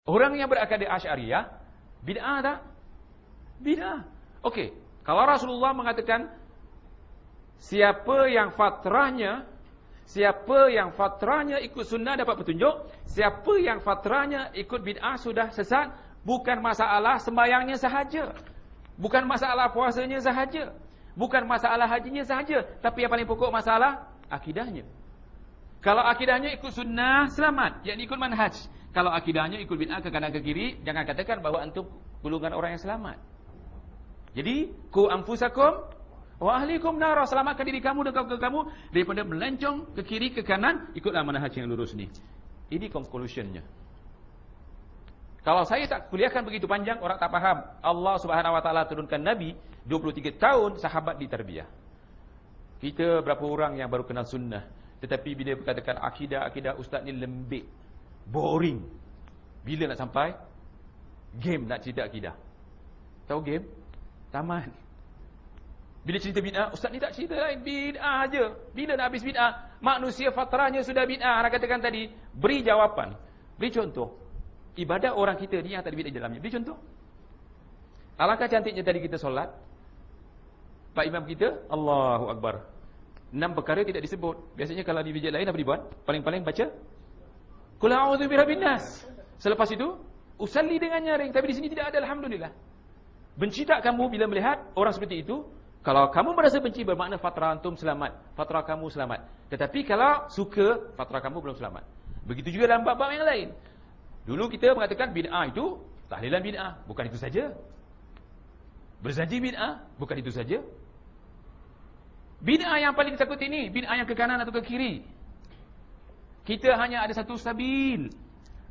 Orang yang berakidah Asy'ariyah, bid'ah tak? Bid'ah. Okey, kalau Rasulullah mengatakan siapa yang fatrahnya ikut sunnah dapat petunjuk, siapa yang fatrahnya ikut bid'ah sudah sesat. Bukan masalah sembahyangnya sahaja, bukan masalah puasanya sahaja, bukan masalah hajinya sahaja, tapi yang paling pokok masalah akidahnya. Kalau akidahnya ikut sunnah, selamat, yakni ikut manhaj. Kalau akidahnya ikut bid'ah ke kanan ke kiri, jangan katakan bahawa antum golongan orang yang selamat. Jadi, ku anfusakum wa ahlikum nar, selamatkan diri kamu dan kamu daripada melencong ke kiri ke kanan, ikutlah manhaj yang lurus ni. Ini conclusionnya. Kalau saya tak kuliahkan begitu panjang, orang tak faham. Allah Subhanahu wa taala turunkan nabi 23 tahun sahabat ditarbiyah. Kita berapa orang yang baru kenal sunnah, tetapi bila berkatakan akidah ustaz ni lembik, boring. Bila nak sampai game nak cerita akidah. Tahu game? Taman. Bila cerita bid'ah, ustaz ni tak cerita lain, bid'ah aja. Bila nak habis bid'ah? Manusia fatrahnya sudah bid'ah. Nak katakan tadi, beri jawapan. Beri contoh. Ibadah orang kita ni yang tak ada bid'ah dalamnya. Beri contoh. Alangkah cantiknya tadi kita solat. Pak Imam kita, Allahu Akbar. 6 perkara tidak disebut. Biasanya kalau di masjid lain apa dibuat? Paling-paling baca Qul a'udzu birabbin nas. Selepas itu, usalli dengan nyaring. Tapi di sini tidak ada, alhamdulillah. Benci tak kamu bila melihat orang seperti itu? Kalau kamu merasa benci, bermakna fatrah antum selamat, fatrah kamu selamat. Tetapi kalau suka, fatrah kamu belum selamat. Begitu juga dalam bab-bab yang lain. Dulu kita mengatakan bid'ah itu tahlilan bid'ah, bukan itu saja. Berjanji bid'ah, bukan itu saja. Bid'ah yang paling takut ini, bid'ah yang ke kanan atau ke kiri. Kita hanya ada satu sabil.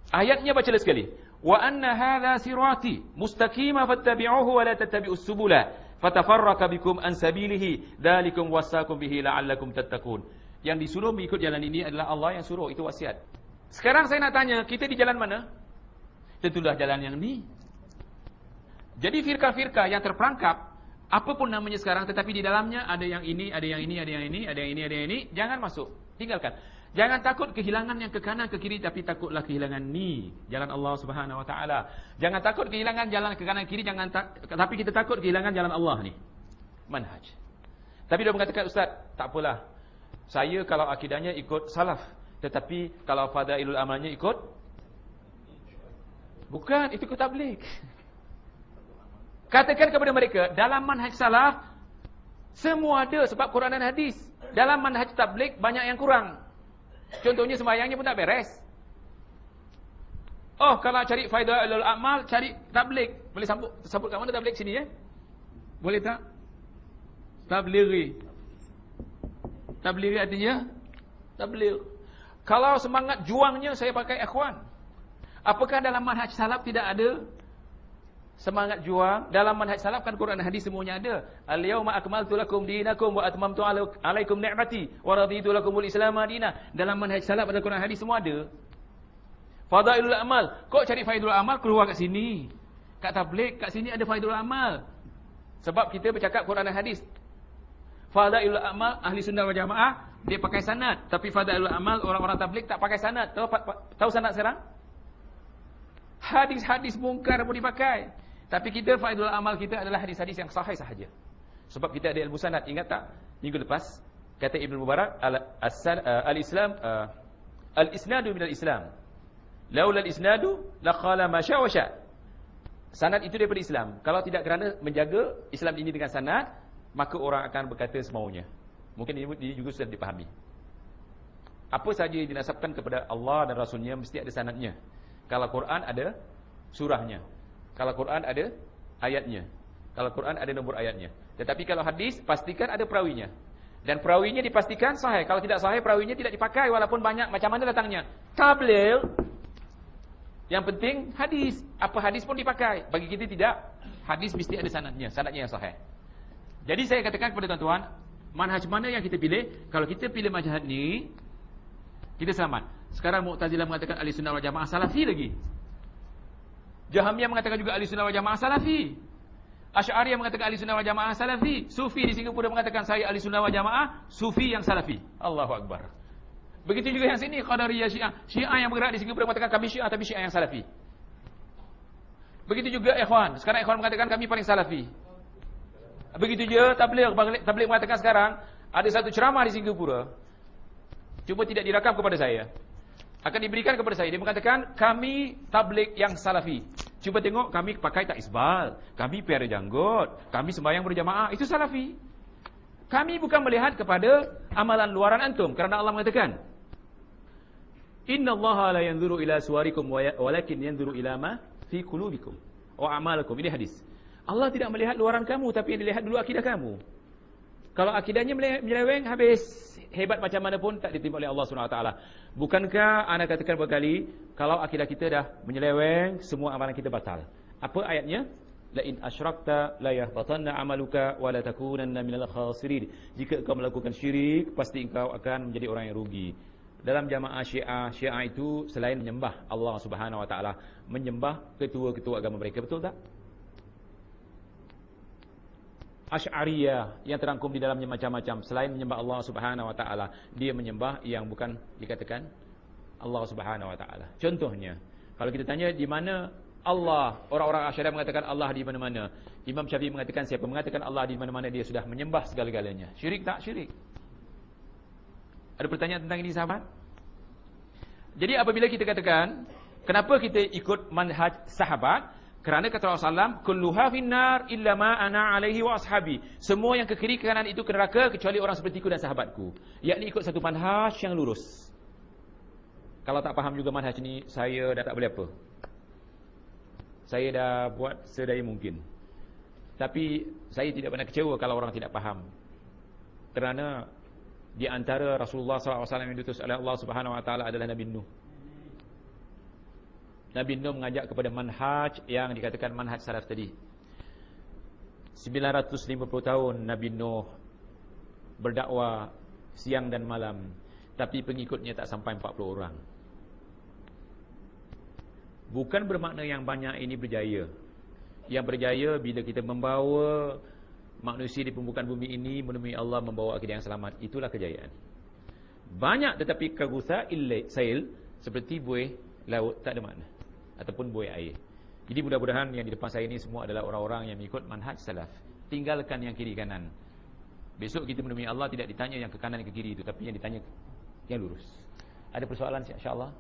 Ayatnya baca sekali. Wa anna hadza sirati mustaqima fattabi'uhu wa la tattabi'us subula fatafarraqa bikum an sabilihi dzalikum wasaqum bihi la'allakum tattaqun. Yang disuruh mengikut jalan ini adalah Allah yang suruh, itu wasiat. Sekarang saya nak tanya, kita di jalan mana? Tentulah jalan yang ni. Jadi firqah-firqah yang terperangkap, apapun namanya sekarang, tetapi di dalamnya ada yang ini, ada yang ini, ada yang ini, ada yang ini, ada yang ini, jangan masuk, tinggalkan. Jangan takut kehilangan yang ke kanan ke kiri, tapi takutlah kehilangan ni, jalan Allah Subhanahu wa taala. Jangan takut kehilangan jalan ke kanan kiri, tapi kita takut kehilangan jalan Allah ni. Manhaj. Tapi dia mengatakan, ustaz, tak apalah. Saya kalau akidahnya ikut salaf, tetapi kalau fadailul amalnya ikut, bukan, itu ikut tabligh. Katakan kepada mereka, dalam manhaj salaf semua ada sebab Quran dan hadis. Dalam manhaj tabligh banyak yang kurang. Contohnya sembahyangnya pun tak beres. Oh, kalau cari fadailul amal, cari tabligh. Boleh sebut kat mana tabligh sini ya? Boleh tak? Tablighi. Tablighi artinya tabligh. Kalau semangat juangnya saya pakai ikhwan. Apakah dalam manhaj salaf tidak ada semangat juang? Dalam manhaj salaf kan Quran dan hadis semuanya ada. Al-yauma akmaltu lakum dinakum wa atmamtu alaikum ni'mati wa raditu lakumul Islam madina. Dalam manhaj salaf ada Quran hadis semua ada. Fadailul amal. Kok cari fadailul amal keluar kat sini? Kat tabligh kat sini ada fadailul amal. Sebab kita bercakap Quran dan hadis. Fadailul amal ahli sunnah wal jamaah dia pakai sanad, tapi fadailul amal orang-orang tabligh tak pakai sanad. Tahu sanad sekarang? Hadis-hadis mungkar pun dipakai. Tapi kita fadailul amal kita adalah hadis-hadis yang sahih sahaja. Sebab kita ada ilmu sanad. Ingat tak? Minggu lepas kata Ibnu Mubarak, al-Islam al-isnadu minal Islam. Laula al-isnadu laqala ma syaa wa syaa. Sanad itu daripada Islam. Kalau tidak kerana menjaga Islam ini dengan sanad, maka orang akan berkata semaunya. Mungkin ini juga sudah dipahami. Apa saja yang dinasabkan kepada Allah dan Rasulnya mesti ada sanadnya. Kalau Quran ada surahnya. Kalau Quran ada ayatnya. Kalau Quran ada nombor ayatnya. Tetapi kalau hadis, pastikan ada perawinya. Dan perawinya dipastikan sahih. Kalau tidak sahih, perawinya tidak dipakai walaupun banyak macam mana datangnya. Tabligh, yang penting hadis. Apa hadis pun dipakai. Bagi kita tidak. Hadis mesti ada sanadnya. Sanadnya yang sahih. Jadi saya katakan kepada tuan-tuan, manhaj mana yang kita pilih? Kalau kita pilih manhaj ni, kita selamat. Sekarang Mu'tazilah mengatakan ahli sunnah wal jamaah salafi lagi. Jahamiyah mengatakan juga ahli sunnah wal jamaah salafi. Asy'ariyah mengatakan ahli sunnah wal jamaah salafi. Sufi di Singapura mengatakan saya ahli sunnah wal jamaah sufi yang salafi. Allahu Akbar. Begitu juga yang sini Qadariyah Syiah. Syiah yang bergerak di Singapura mengatakan kami Syiah tapi Syiah yang salafi. Begitu juga ikhwan. Sekarang ikhwan mengatakan kami paling salafi. Begitu juga tabligh mengatakan sekarang ada satu ceramah di Singapura. Cuma tidak direkam kepada saya. Akan diberikan kepada saya. Dia mengatakan kami tabligh yang salafi. Cuba tengok kami pakai tak isbal, kami piara janggut, kami sembahyang berjamaah. Itu salafi. Kami bukan melihat kepada amalan luaran antum, kerana Allah mengatakan innallaha la yanzuru ila suwarikum walakin yanzuru ila ma fi qulubikum wa a'malakum. Ini hadis. Allah tidak melihat luaran kamu, tapi yang dilihat dulu akidah kamu. Kalau akidahnya menyeleweng, habis hebat macam mana pun tak diterima oleh Allah SWT. Bukankah anda katakan berkali, kalau akidah kita dah menyeleweng, semua amalan kita batal. Apa ayatnya? La in asyrakta la yahbatanna amaluka wa la takunanna minal khasirin. Jika engkau melakukan syirik, pasti engkau akan menjadi orang yang rugi. Dalam jamaah Syiah itu selain menyembah Allah Subhanahu wa taala, menyembah ketua-ketua agama mereka, betul tak? Asy'ariyah yang terangkum di dalamnya macam-macam. Selain menyembah Allah Subhanahu wa taala, dia menyembah yang bukan dikatakan Allah Subhanahu wa taala. Contohnya, kalau kita tanya di mana Allah, orang-orang Asy'ariyah mengatakan Allah di mana-mana. Imam Syafi'i mengatakan siapa mengatakan Allah di mana-mana, dia sudah menyembah segala-galanya. Syirik tak? Syirik. Ada pertanyaan tentang ini, sahabat? Jadi apabila kita katakan kenapa kita ikut manhaj sahabat? Kerana kata Rasulullah SAW, kulluha finnar illa ma ana alaihi wa ashabi. Semua yang ke kiri ke kanan itu ke neraka kecuali orang sepertiku dan sahabatku. Yakni ikut satu manhaj yang lurus. Kalau tak faham juga manhaj ni, saya dah tak boleh apa. Saya dah buat sedaya mungkin. Tapi saya tidak pernah kecewa kalau orang tidak faham. Kerana di antara Rasulullah SAW yang diutus oleh Allah Subhanahu wa taala adalah Nabi Nuh. Nabi Nuh mengajak kepada manhaj yang dikatakan manhaj salaf tadi. 950 tahun Nabi Nuh berdakwah siang dan malam, tapi pengikutnya tak sampai 40 orang. Bukan bermakna yang banyak ini berjaya. Yang berjaya bila kita membawa manusia di permukaan bumi ini menemui Allah, membawa akidah yang selamat. Itulah kejayaan. Banyak tetapi kagusa sail, seperti buih laut, tak ada makna. Ataupun buih air. Jadi mudah-mudahan yang di depan saya ini semua adalah orang-orang yang mengikut manhaj salaf. Tinggalkan yang kiri kanan. Besok kita menemui Allah tidak ditanya yang ke kanan dan ke kiri itu, tapi yang ditanya yang lurus. Ada persoalan insya-Allah?